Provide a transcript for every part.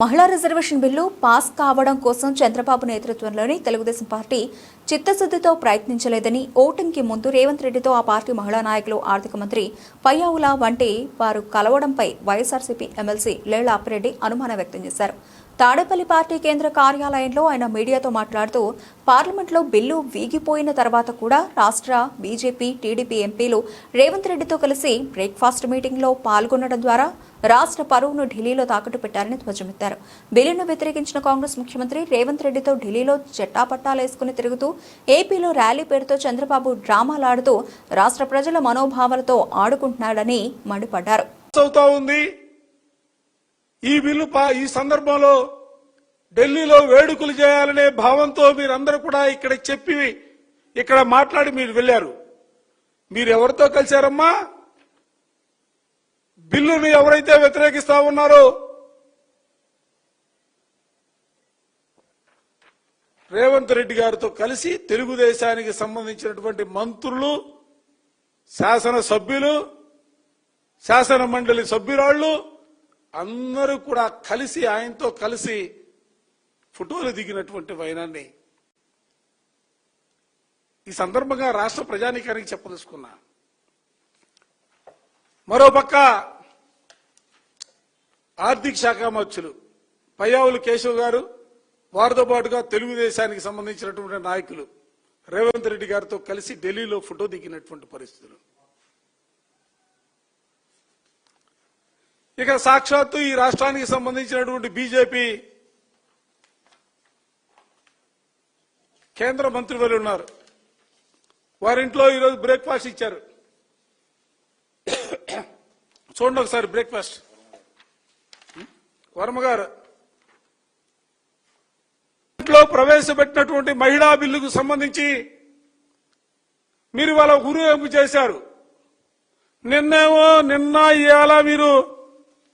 మహిళా reservation bill pass కావడం కోసం చంద్రబాబు నేతృత్వంలోని తెలుగుదేశం పార్టీ చిత్తశుద్ధితో ప్రయత్నించలేదని, ఓటింగ్కి ముందు రేవంత్ రెడ్డితో ఆ పార్టీ మహిళా నాయకులు, ఆర్థిక మంత్రి పయ్యావుల వంటి వారు కలవడంపై వైఎస్ఆర్సీపీ ఎమ్మెల్సీ లేళ్ల అప్పిరెడ్డి అనుమానం వ్యక్తం చేశారు. తాడేపల్లి పార్టీ కేంద్ర కార్యాలయంలో ఆయన మీడియాతో మాట్లాడుతూ, పార్లమెంట్లో బిల్లు వీగిపోయిన తర్వాత కూడా రాష్ట్ర బీజేపీ, టీడీపీ ఎంపీలు రేవంత్ రెడ్డితో కలిసి బ్రేక్ఫాస్ట్ మీటింగ్లో పాల్గొనడం ద్వారా రాష్ట్ర పరువును ఢిల్లీలో తాకట్టు పెట్టారని ధ్వజమెత్తారు. బిల్లును వ్యతిరేకించిన కాంగ్రెస్ ముఖ్యమంత్రి రేవంత్ రెడ్డితో ఢిల్లీలో చెట్టాపట్టాలేసుకుని తిరుగుతూ ఏపీలో ర్యాలీ పేరుతో చంద్రబాబు డ్రామాలాడుతూ రాష్ట్ర ప్రజల మనోభావాలతో ఆడుకుంటున్నాడని మండిపడ్డారు. ఈ బిల్లు ఈ సందర్భంలో ఢిల్లీలో వేడుకలు చేయాలనే భావంతో మీరందరూ కూడా ఇక్కడ చెప్పి ఇక్కడ మాట్లాడి మీరు వెళ్లారు. మీరు ఎవరితో కలిశారమ్మా? బిల్లును ఎవరైతే వ్యతిరేకిస్తా ఉన్నారో రేవంత్ రెడ్డి గారితో కలిసి తెలుగుదేశానికి సంబంధించినటువంటి మంత్రులు, శాసనసభ్యులు, శాసన మండలి సభ్యురాళ్లు అందరూ కూడా కలిసి ఆయనతో కలిసి ఫోటోలు దిగినటువంటి వైనాన్ని ఈ సందర్భంగా రాష్ట్ర ప్రజానీకానికి చెప్పదలుచుకున్నా. మరోపక్క ఆర్థిక శాఖ మంత్రులు పయ్యావుల కేశవ్ గారు, వారితో పాటుగా తెలుగుదేశానికి సంబంధించినటువంటి నాయకులు రేవంత్ రెడ్డి గారితో కలిసి ఢిల్లీలో ఫోటో దిగినటువంటి పరిస్థితులు. ఇక సాక్షాత్తు ఈ రాష్ట్రానికి సంబంధించినటువంటి బీజేపీ కేంద్ర మంత్రివర్యులు ఉన్నారు. వారింట్లో ఈరోజు బ్రేక్ఫాస్ట్ ఇచ్చారు. చూడండి ఒకసారి బ్రేక్ఫాస్ట్. వర్మ గారు ఇంట్లో ప్రవేశపెట్టినటువంటి మహిళా బిల్లుకు సంబంధించి మీరు వాళ్ళ ఊరేగింపు చేశారు. నిన్న ఇవాళ మీరు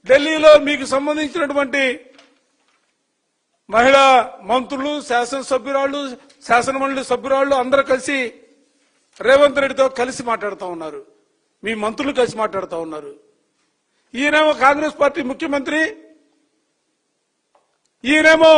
ఢిల్లీలో మీకు సంబంధించినటువంటి మహిళా మంత్రులు, శాసనసభ్యురాళ్లు, శాసనమండలి సభ్యురాళ్లు అందరూ కలిసి రేవంత్ రెడ్డితో కలిసి మాట్లాడుతూ ఉన్నారు. మీ మంత్రులు కలిసి మాట్లాడుతూ ఉన్నారు. ఈయనేమో కాంగ్రెస్ పార్టీ ముఖ్యమంత్రి, ఈయనేమో